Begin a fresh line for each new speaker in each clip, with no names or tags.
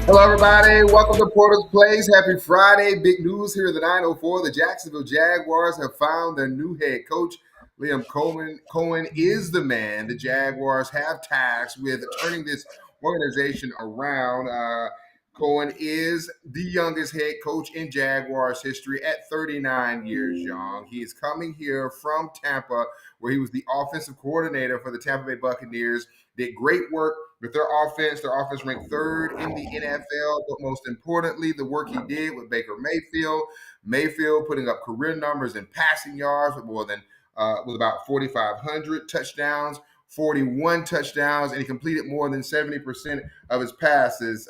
Hello, everybody. Welcome to Porter's Place. Happy Friday. Big news here at the 904. The Jacksonville Jaguars have found their new head coach. Liam Coen. Coen is the man the Jaguars have tasked with turning this organization around. Coen is the youngest head coach in Jaguars history at 39 years young. He is coming here from Tampa, where he was the offensive coordinator for the Tampa Bay Buccaneers. Did great work with their offense. Their offense ranked third in the NFL, but most importantly, the work he did with Baker Mayfield. Mayfield putting up career numbers in passing yards with about 4,500 touchdowns, 41 touchdowns, and he completed more than 70% of his passes.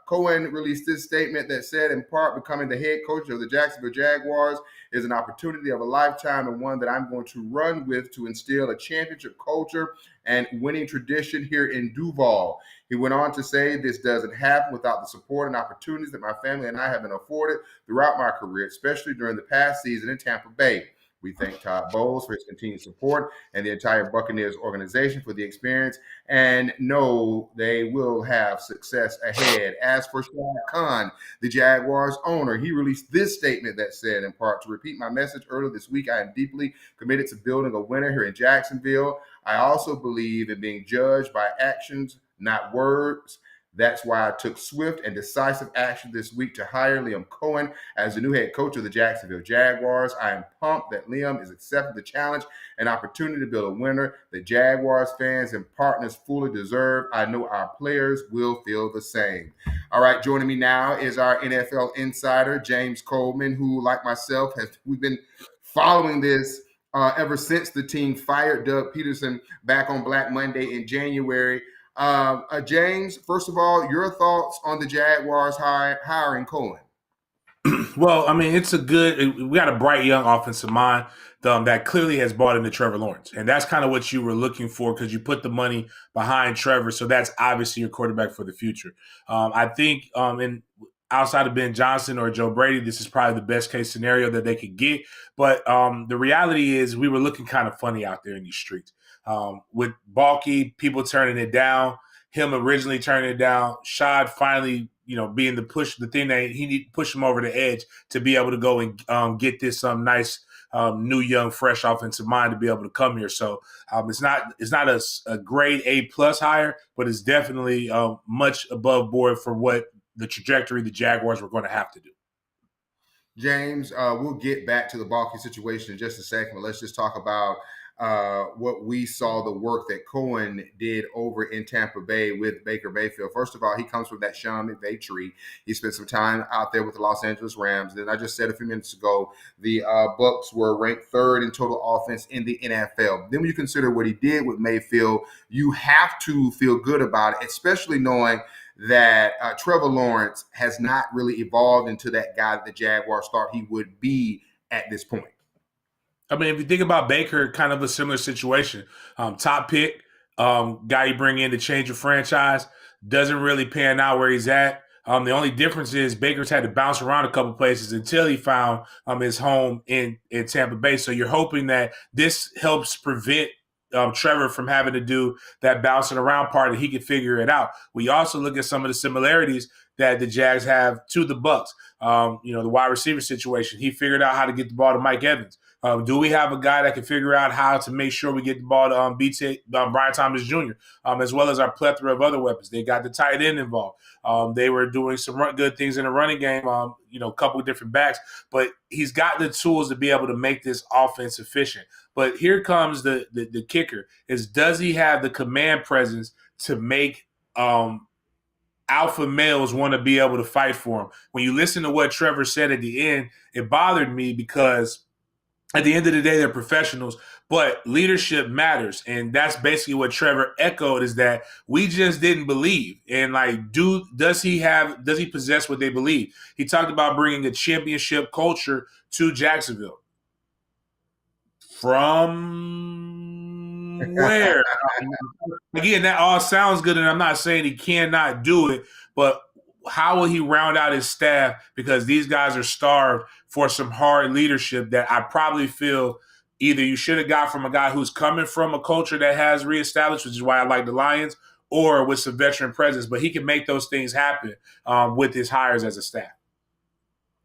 Coen released this statement that said, in part, becoming the head coach of the Jacksonville Jaguars is an opportunity of a lifetime and one that I'm going to run with to instill a championship culture and winning tradition here in Duval. He went on to say, this doesn't happen without the support and opportunities that my family and I have been afforded throughout my career, especially during the past season in Tampa Bay. We thank Todd Bowles for his continued support and the entire Buccaneers organization for the experience, and know they will have success ahead. As for Shad Khan, the Jaguars owner, he released this statement that said, in part, to repeat my message earlier this week, I am deeply committed to building a winner here in Jacksonville. I also believe in being judged by actions, not words. That's why I took swift and decisive action this week to hire Liam Coen as the new head coach of the Jacksonville Jaguars. I am pumped that Liam is accepting the challenge and opportunity to build a winner that Jaguars fans and partners fully deserve. I know our players will feel the same. All right, joining me now is our NFL insider, James Coleman, who, like myself, we've been following this ever since the team fired Doug Peterson back on Black Monday in January. James, first of all, your thoughts on the Jaguars hiring Coen?
Well, I mean, we got a bright young offensive mind that clearly has bought into Trevor Lawrence. And that's kind of what you were looking for because you put the money behind Trevor. So that's obviously your quarterback for the future. I think outside of Ben Johnson or Joe Brady, this is probably the best case scenario that they could get. But the reality is we were looking kind of funny out there in these streets. With Balky, people turning it down, him originally turning it down, Shad finally, being the thing that he need to push him over the edge to be able to go and get this nice new young fresh offensive mind to be able to come here. So it's not a grade A+ hire, but it's definitely much above board for what the trajectory the Jaguars were going to have to do.
James, we'll get back to the Balky situation in just a second, but let's just talk about what we saw, the work that Coen did over in Tampa Bay with Baker Mayfield. First of all, he comes from that Sean McVay tree. He spent some time out there with the Los Angeles Rams. Then I just said a few minutes ago, the Bucs were ranked third in total offense in the NFL. Then when you consider what he did with Mayfield, you have to feel good about it, especially knowing that Trevor Lawrence has not really evolved into that guy that the Jaguars thought he would be at this point.
I mean, if you think about Baker, kind of a similar situation. Top pick, guy you bring in to change your franchise, doesn't really pan out where he's at. The only difference is Baker's had to bounce around a couple places until he found his home in Tampa Bay. So you're hoping that this helps prevent Trevor from having to do that bouncing around part, and he can figure it out. We also look at some of the similarities that the Jags have to the Bucs. The wide receiver situation. He figured out how to get the ball to Mike Evans. Do we have a guy that can figure out how to make sure we get the ball to Brian Thomas Jr., as well as our plethora of other weapons? They got the tight end involved. They were doing some good things in the running game, a couple of different backs. But he's got the tools to be able to make this offense efficient. But here comes the kicker, is does he have the command presence to make alpha males want to be able to fight for him? When you listen to what Trevor said at the end, it bothered me because at the end of the day, they're professionals, but leadership matters. And that's basically what Trevor echoed, is that we just didn't believe. And does he possess what they believe? He talked about bringing a championship culture to Jacksonville. From where? Again, that all sounds good, and I'm not saying he cannot do it, but how will he round out his staff? Because these guys are starved for some hard leadership that I probably feel either you should have got from a guy who's coming from a culture that has reestablished, which is why I like the Lions, or with some veteran presence. But he can make those things happen with his hires as a staff.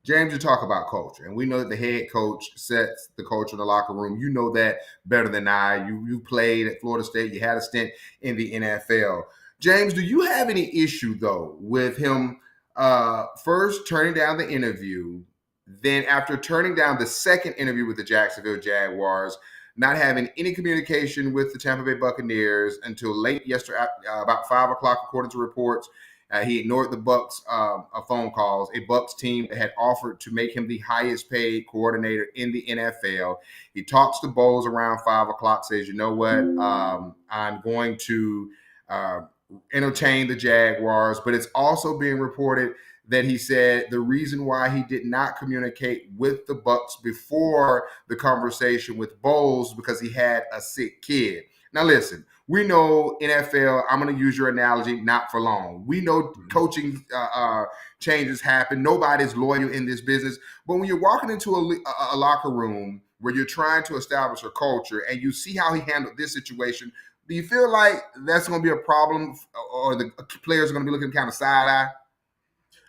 James, you talk about culture, and we know that the head coach sets the culture in the locker room. You know that better than I. You played at Florida State. You had a stint in the NFL. James, do you have any issue though with him first turning down the interview, then after turning down the second interview with the Jacksonville Jaguars, not having any communication with the Tampa Bay Buccaneers until late yesterday, about 5 o'clock, according to reports? He ignored the Bucs phone calls, a Bucs team that had offered to make him the highest paid coordinator in the NFL. He talks to Bowles around 5 o'clock, says, you know what, I'm going to entertain the Jaguars. But it's also being reported that he said the reason why he did not communicate with the Bucs before the conversation with Bowles because he had a sick kid. Now, listen, we know NFL, I'm going to use your analogy, not for long. We know coaching changes happen. Nobody's loyal in this business. But when you're walking into a locker room where you're trying to establish a culture and you see how he handled this situation, do you feel like that's going to be a problem or the players are going to be looking kind of side-eye?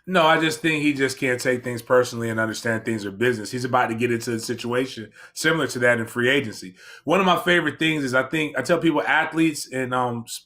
No, I just think he just can't take things personally and understand things are business. He's about to get into a situation similar to that in free agency. One of my favorite things is I tell people athletes and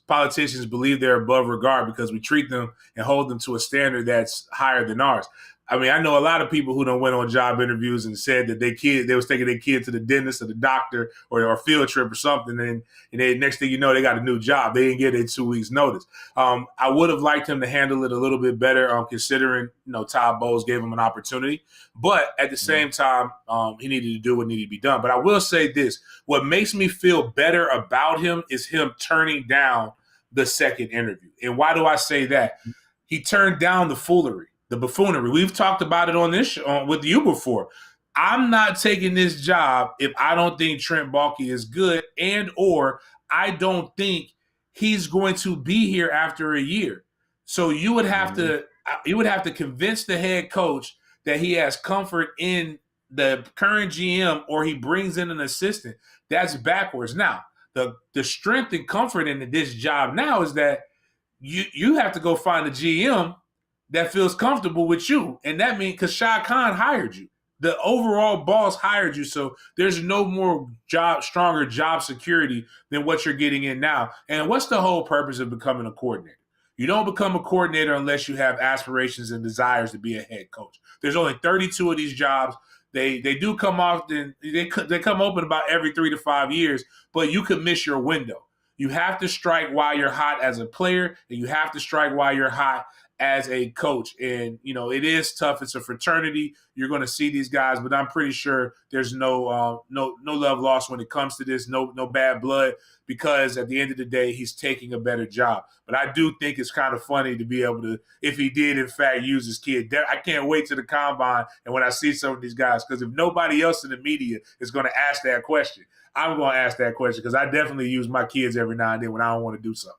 politicians believe they're above regard because we treat them and hold them to a standard that's higher than ours. I mean, I know a lot of people who don't went on job interviews and said that they was taking their kid to the dentist or the doctor or a field trip or something, and then next thing you know, they got a new job. They didn't get a 2 weeks notice. I would have liked him to handle it a little bit better, considering Todd Bowles gave him an opportunity. But at the same time, he needed to do what needed to be done. But I will say this: what makes me feel better about him is him turning down the second interview. And why do I say that? He turned down the foolery. The buffoonery. We've talked about it on this show with you before. I'm not taking this job if I don't think Trent Baalke is good and or I don't think he's going to be here after a year. So you would have to convince the head coach that he has comfort in the current GM or he brings in an assistant. That's backwards. Now, the strength and comfort in this job now is that you have to go find a GM that feels comfortable with you. And that means because Shad Khan hired you. The overall boss hired you. So there's no more stronger job security than what you're getting in now. And what's the whole purpose of becoming a coordinator? You don't become a coordinator unless you have aspirations and desires to be a head coach. There's only 32 of these jobs. They do come often. They come open about every 3 to 5 years, but you could miss your window. You have to strike while you're hot as a player, and you have to strike while you're hot as a coach. And, it is tough. It's a fraternity. You're going to see these guys, but I'm pretty sure there's no love lost when it comes to this, no bad blood, because at the end of the day, he's taking a better job. But I do think it's kind of funny to be able to, if he did, in fact, use his kid. I can't wait to the combine and when I see some of these guys, because if nobody else in the media is going to ask that question, I'm going to ask that question because I definitely use my kids every now and then when I don't want to do something.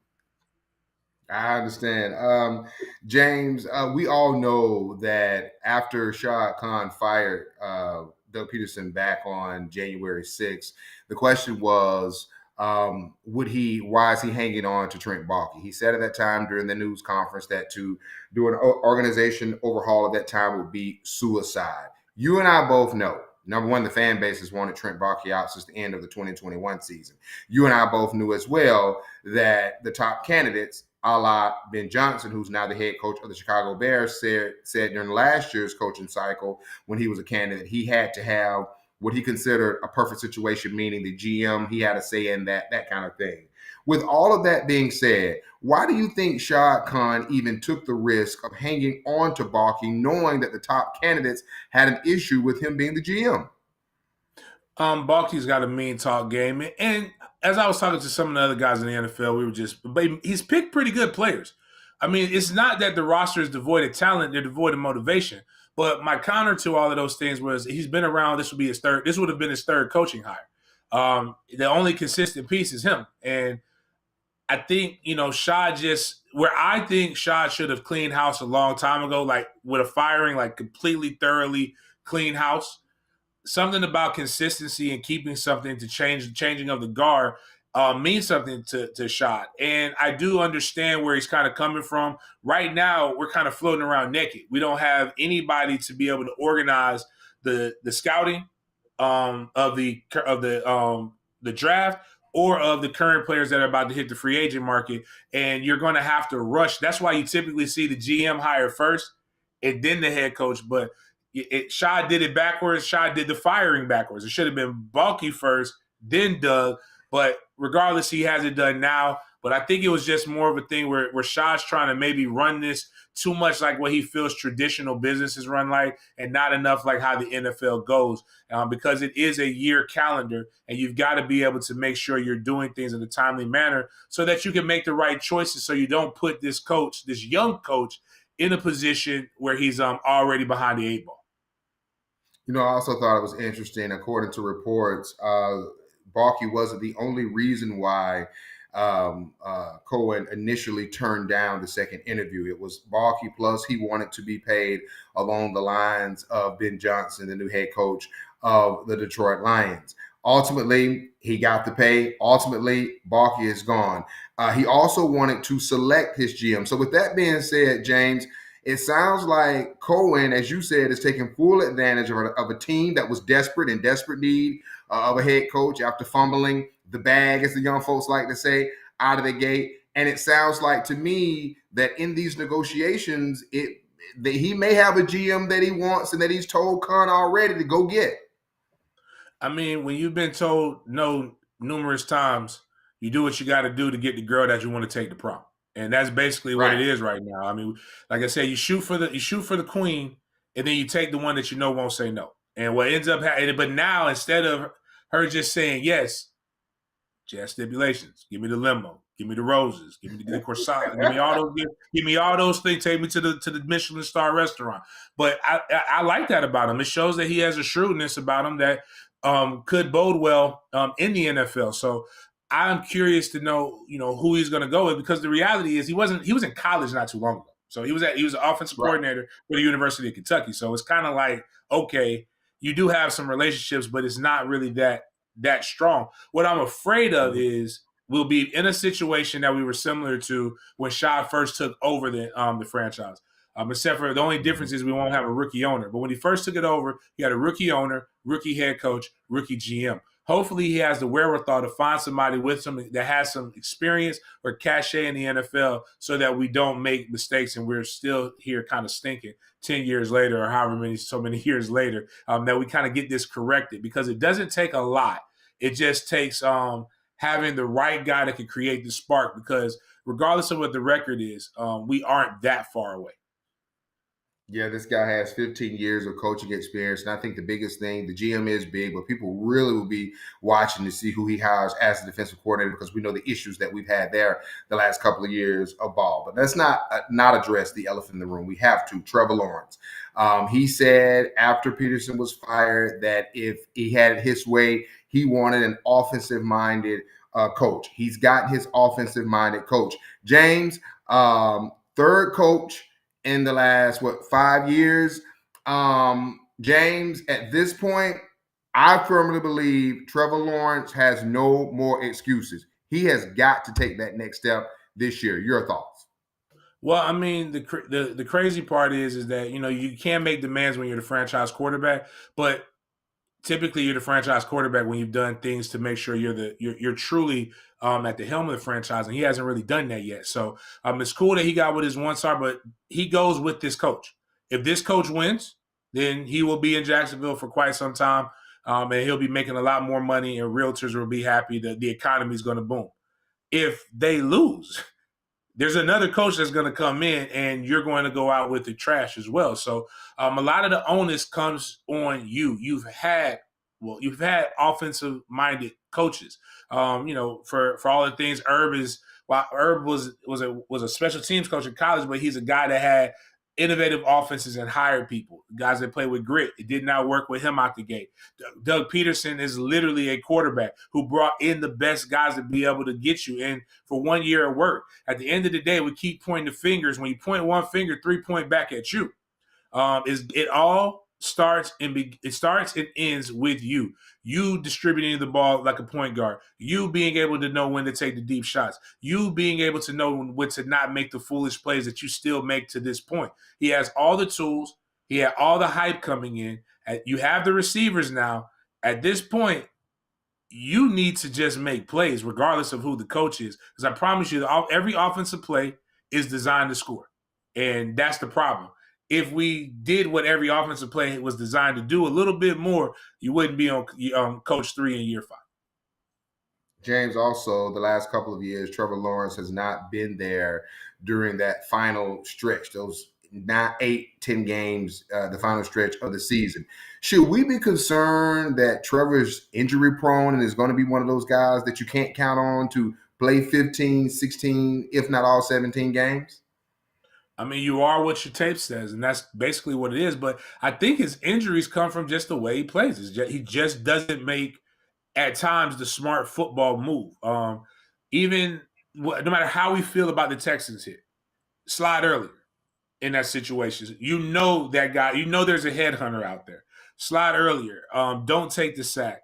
I understand. James, we all know that after Shad Khan fired Doug Peterson back on January 6th, the question was, why is he hanging on to Trent Baalke? He said at that time during the news conference that to do an organization overhaul at that time would be suicide. You and I both know, number one, the fan base has wanted Trent Baalke out since the end of the 2021 season. You and I both knew as well that the top candidates, a la Ben Johnson, who's now the head coach of the Chicago Bears, said during last year's coaching cycle when he was a candidate, he had to have what he considered a perfect situation, meaning the GM, he had a say in that kind of thing. With all of that being said, why do you think Shad Khan even took the risk of hanging on to Baalke, knowing that the top candidates had an issue with him being the GM?
Baalke's got a mean talk game. And as I was talking to some of the other guys in the NFL, he's picked pretty good players. I mean, it's not that the roster is devoid of talent, they're devoid of motivation. But my counter to all of those things was he's been around, this would have been his third coaching hire. The only consistent piece is him. And I think, where I think Shad should have cleaned house a long time ago, like with a firing, like completely, thoroughly clean house. Something about consistency and keeping something to changing of the guard means something to Shad. And I do understand where he's kind of coming from. Right now, we're kind of floating around naked. We don't have anybody to be able to organize the scouting of the draft or of the current players that are about to hit the free agent market. And you're going to have to rush. That's why you typically see the GM hire first and then the head coach. But Shad did it backwards. Shad did the firing backwards. It should have been Balky first, then Doug. But regardless, he has it done now. But I think it was just more of a thing where Shad's trying to maybe run this too much like what he feels traditional businesses run like, and not enough like how the NFL goes, because it is a year calendar, and you've got to be able to make sure you're doing things in a timely manner so that you can make the right choices, so you don't put this coach, this young coach, in a position where he's already behind the eight ball.
I also thought it was interesting. According to reports, Balky wasn't the only reason why Coen initially turned down the second interview. It was Balky, plus he wanted to be paid along the lines of Ben Johnson, the new head coach of the Detroit Lions. Ultimately, he got the pay. Ultimately, Balky is gone. He also wanted to select his GM. So with that being said, James, it sounds like Coen, as you said, is taking full advantage of a team that was desperate, in desperate need of a head coach after fumbling the bag, as the young folks like to say, out of the gate. And it sounds like to me that in these negotiations, he may have a GM that he wants and that he's told Khan already to go get.
I mean, when you've been told no numerous times, you do what you got to do to get the girl that you want to take to prom, and that's basically what it
Right.
is right now. I mean, like I said, you shoot for the queen, and then you take the one that you know won't say no. And what ends up happening, but now instead of her just saying yes, she has stipulations. Give me the limo. Give me the roses. Give me the croissant. Give me all those things. Take me to the Michelin star restaurant. But I like that about him. It shows that he has a shrewdness about him that could bode well in the NFL. So I'm curious to know, who he's going to go with, because the reality is he was in college not too long ago. So he was an offensive
Right.
coordinator for the University of Kentucky. So it's kind of like, okay, you do have some relationships, but it's not really that strong. What I'm afraid of is we'll be in a situation that we were similar to when Shad first took over the franchise. Except for the only difference is we won't have a rookie owner. But when he first took it over, he had a rookie owner, rookie head coach, rookie GM. Hopefully, he has the wherewithal to find somebody with some that has some experience or cachet in the NFL, so that we don't make mistakes and we're still here kind of stinking 10 years later, or so many years later, that we kind of get this corrected, because it doesn't take a lot. It just takes having the right guy that can create the spark, because regardless of what the record is, we aren't that far away.
Yeah, this guy has 15 years of coaching experience. And I think the biggest thing, the GM is big, but people really will be watching to see who he hires as the defensive coordinator, because we know the issues that we've had there the last couple of years of ball. But let's not address the elephant in the room. We have to. Trevor Lawrence. He said after Peterson was fired that if he had it his way, he wanted an offensive-minded coach. He's got his offensive-minded coach. James, third coach in the last 5 years. James, at this point, I firmly believe Trevor Lawrence has no more excuses. He has got to take that next step this year. Your thoughts?
Well, I mean, the crazy part is that you can't make demands when you're the franchise quarterback, but typically you're the franchise quarterback when you've done things to make sure you're truly at the helm of the franchise, and he hasn't really done that yet. So it's cool that he got with his 1 star, but he goes with this coach. If this coach wins, then he will be in Jacksonville for quite some time, and he'll be making a lot more money, and realtors will be happy that the economy is going to boom. If they lose, there's another coach that's going to come in, and you're going to go out with the trash as well. So a lot of the onus comes on you. You've had offensive minded coaches. For all the things Herb was a special teams coach in college, but he's a guy that had innovative offenses and hired people, guys that play with grit. It did not work with him out the gate. Doug Peterson is literally a quarterback who brought in the best guys to be able to get you in for 1 year of work. At the end of the day, we keep pointing the fingers. When you point one finger, 3 point back at you. Is it all starts and ends with you. You distributing the ball like a point guard. You being able to know when to take the deep shots. You being able to know when to not make the foolish plays that you still make to this point. He has all the tools. He had all the hype coming in. You have the receivers now. At this point, you need to just make plays regardless of who the coach is. Because I promise you, every offensive play is designed to score. And that's the problem. If we did what every offensive play was designed to do a little bit more, you wouldn't be on coach 3 in year 5.
James, also the last couple of years, Trevor Lawrence has not been there during that final stretch, those 9, 8, 10 games, the final stretch of the season. Should we be concerned that Trevor's injury prone and is going to be one of those guys that you can't count on to play 15, 16, if not all 17 games?
I mean, you are what your tape says, and that's basically what it is. But I think his injuries come from just the way he plays. He just doesn't make, at times, the smart football move. Even no matter how we feel about the Texans here, slide earlier in that situation. You know that guy. You know there's a headhunter out there. Slide earlier. Don't take the sack.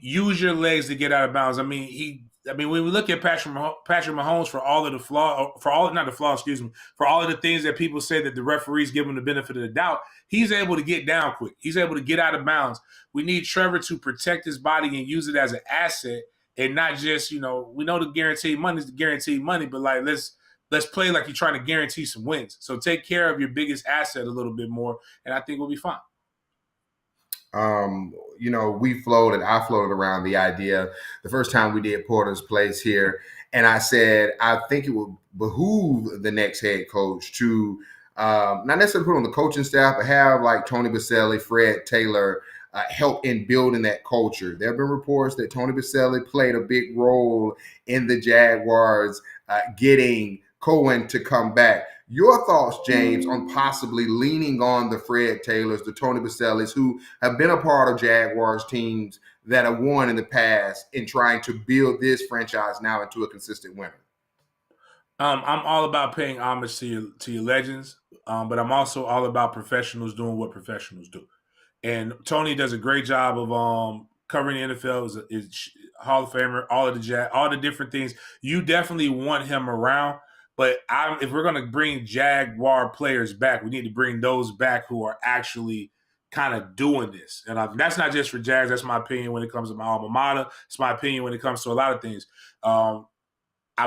Use your legs to get out of bounds. I mean, when we look at Patrick Mahomes for all of the flaw, for all not the flaw, excuse me, for all of the things that people say that the referees give him the benefit of the doubt, he's able to get down quick. He's able to get out of bounds. We need Trevor to protect his body and use it as an asset, and not just, we know the guaranteed money is the guaranteed money, but like let's play like you're trying to guarantee some wins. So take care of your biggest asset a little bit more, and I think we'll be fine.
I floated around the idea the first time we did Porter's Place here, and I said I think it would behoove the next head coach to not necessarily put on the coaching staff, but have like Tony Baselli, Fred Taylor help in building that culture. There have been reports that Tony Baselli played a big role in the Jaguars getting Coen to come back. Your thoughts, James, on possibly leaning on the Fred Taylors, the Tony Basellis, who have been a part of Jaguars teams that have won in the past, in trying to build this franchise now into a consistent winner?
I'm all about paying homage to your legends, but I'm also all about professionals doing what professionals do. And Tony does a great job of covering the NFL. Is Hall of Famer, all the different things. You definitely want him around. But if we're going to bring Jaguar players back, we need to bring those back who are actually kind of doing this. And that's not just for Jags. That's my opinion when it comes to my alma mater. It's my opinion when it comes to a lot of things. I'm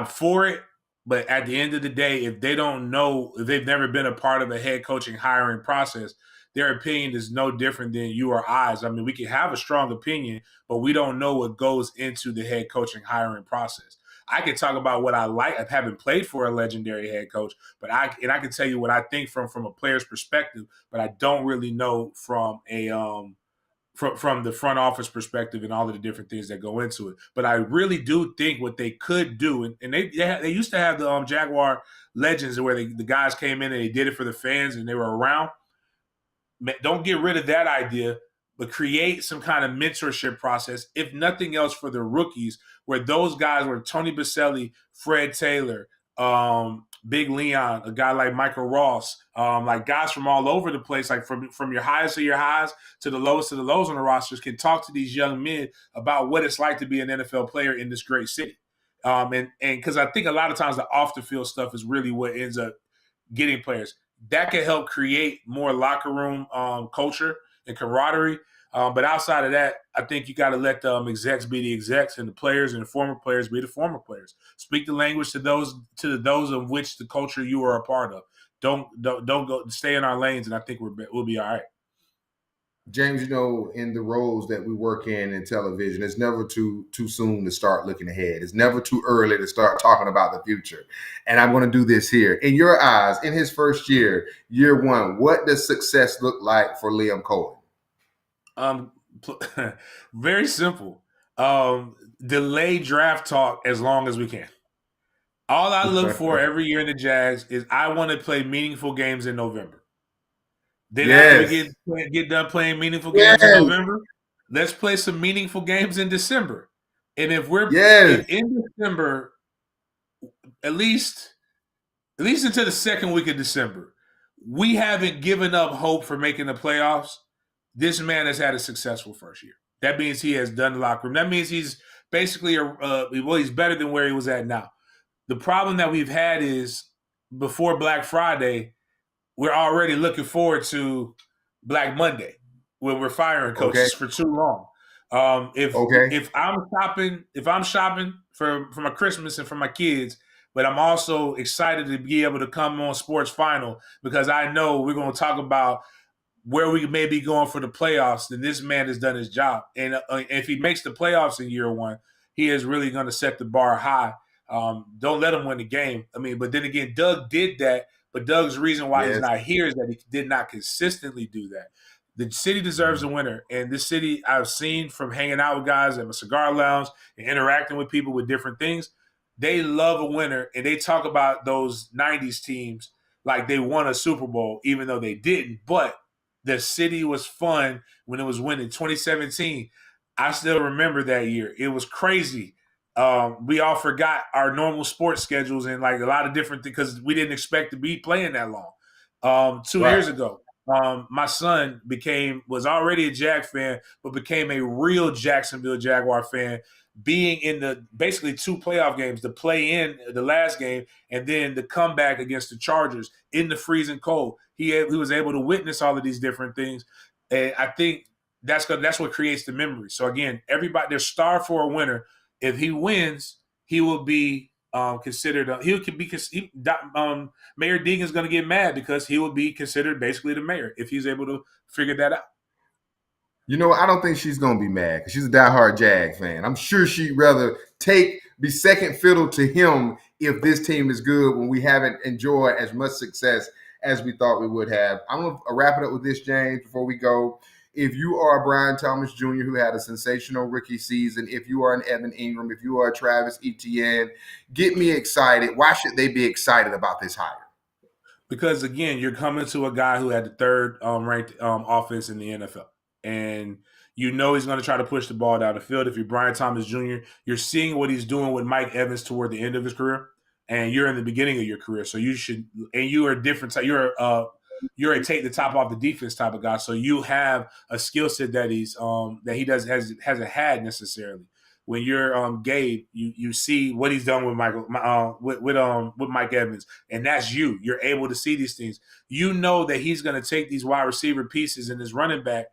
for it. But at the end of the day, if they don't know, if they've never been a part of a head coaching hiring process, their opinion is no different than you or I's. I mean, we can have a strong opinion, but we don't know what goes into the head coaching hiring process. I can talk about what I like. I haven't played for a legendary head coach, but I can tell you what I think from a player's perspective, but I don't really know from from the front office perspective and all of the different things that go into it. But I really do think what they could do, and they used to have the Jaguar legends where the guys came in and they did it for the fans and they were around. Don't get rid of that idea, but create some kind of mentorship process, if nothing else, for the rookies, where those guys were Tony Baselli, Fred Taylor, Big Leon, a guy like Michael Ross, like guys from all over the place, like from your highest of your highs to the lowest of the lows on the rosters, can talk to these young men about what it's like to be an NFL player in this great city. And because I think a lot of times the off the field stuff is really what ends up getting players. That can help create more locker room culture and camaraderie. But outside of that, I think you got to let the execs be the execs, and the players and the former players be the former players. Speak the language to those of which the culture you are a part of. Don't go, stay in our lanes, and I think we'll be all right.
James, in the roles that we work in television, it's never too soon to start looking ahead. It's never too early to start talking about the future. And I'm going to do this here. In your eyes, in his first year 1, what does success look like for Liam Coen?
Very simple. Delay draft talk as long as we can. All I look for every year in the Jags is I want to play meaningful games in November. Then after we get done playing meaningful games in November, let's play some meaningful games in December. And if we're in December, at least until the second week of December, we haven't given up hope for making the playoffs. This man has had a successful first year. That means he has done the locker room. That means he's basically he's better than where he was at now. The problem that we've had is before Black Friday, we're already looking forward to Black Monday when we're firing
Okay.
coaches for too long.
Okay.
If I'm shopping for my Christmas and for my kids, but I'm also excited to be able to come on Sports Final because I know we're going to talk about where we may be going for the playoffs, then this man has done his job. And if he makes the playoffs in year one, he is really going to set the bar high. Don't let him win the game. I mean, but then again, Doug did that. But Doug's reason why he's
Yes.
not here is that he did not consistently do that. The city deserves a winner. And this city, I've seen from hanging out with guys at my cigar lounge and interacting with people with different things, they love a winner. And they talk about those 90s teams like they won a Super Bowl, even though they didn't. But the city was fun when it was winning. 2017, I still remember that year. It was crazy. We all forgot our normal sports schedules and like a lot of different things because we didn't expect to be playing that long. 2 years
Right.
ago, my son was already a Jag fan, but became a real Jacksonville Jaguar fan, being in the basically two playoff games, the play in the last game, and then the comeback against the Chargers in the freezing cold. He was able to witness all of these different things, and I think that's what creates the memory. So again, everybody they're starved for a winner. If he wins, he will be considered. He could be. Mayor Deegan's going to get mad because he will be considered basically the mayor if he's able to figure that out.
You know, I don't think she's gonna be mad because she's a diehard Jag fan. I'm sure she'd rather be second fiddle to him if this team is good when we haven't enjoyed as much success as we thought we would have. I'm gonna wrap it up with this, James, before we go. If you are Brian Thomas Jr., who had a sensational rookie season, if you are an Evan Ingram, if you are a Travis Etienne, get me excited. Why should they be excited about this hire?
Because again, you're coming to a guy who had the third ranked offense in the NFL, and you know he's going to try to push the ball down the field. If you're Brian Thomas Jr., you're seeing what he's doing with Mike Evans toward the end of his career, and you're in the beginning of your career. So you should, and you are different. You're a take the top off the defense type of guy. So you have a skill set that hasn't had necessarily. When you're Gabe, you see what he's done with with Mike Evans, and that's you. You're able to see these things. You know that he's going to take these wide receiver pieces and his running back,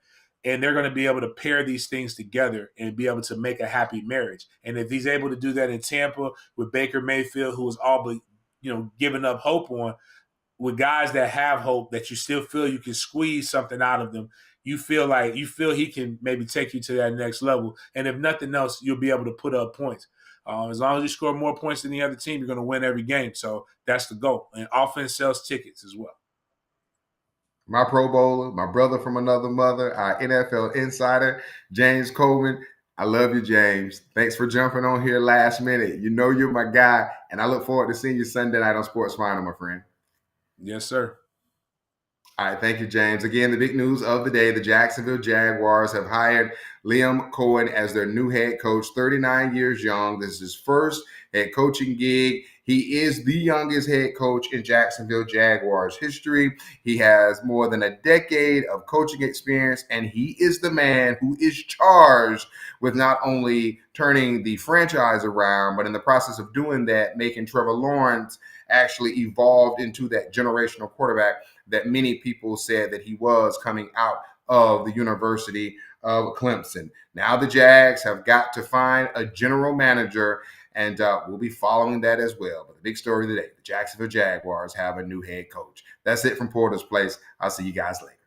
and they're going to be able to pair these things together and be able to make a happy marriage. And if he's able to do that in Tampa with Baker Mayfield, who was all but giving up hope on, with guys that have hope that you still feel you can squeeze something out of them, you feel he can maybe take you to that next level. And if nothing else, you'll be able to put up points. As long as you score more points than the other team, you're going to win every game. So that's the goal. And offense sells tickets as well.
My Pro Bowler, my brother from another mother, our NFL insider, James Coleman. I love you, James. Thanks for jumping on here last minute. You know you're my guy, and I look forward to seeing you Sunday night on Sports Final, my friend.
Yes, sir.
All right, thank you, James. Again, the big news of the day, the Jacksonville Jaguars have hired Liam Coen as their new head coach, 39 years young. This is his first head coaching gig. He is the youngest head coach in Jacksonville Jaguars history. He has more than a decade of coaching experience, and he is the man who is charged with not only turning the franchise around, but in the process of doing that, making Trevor Lawrence actually evolved into that generational quarterback that many people said that he was coming out of the University of Clemson. Now the Jags have got to find a general manager, and we'll be following that as well. But the big story today, the Jacksonville Jaguars have a new head coach. That's it from Porter's Place. I'll see you guys later.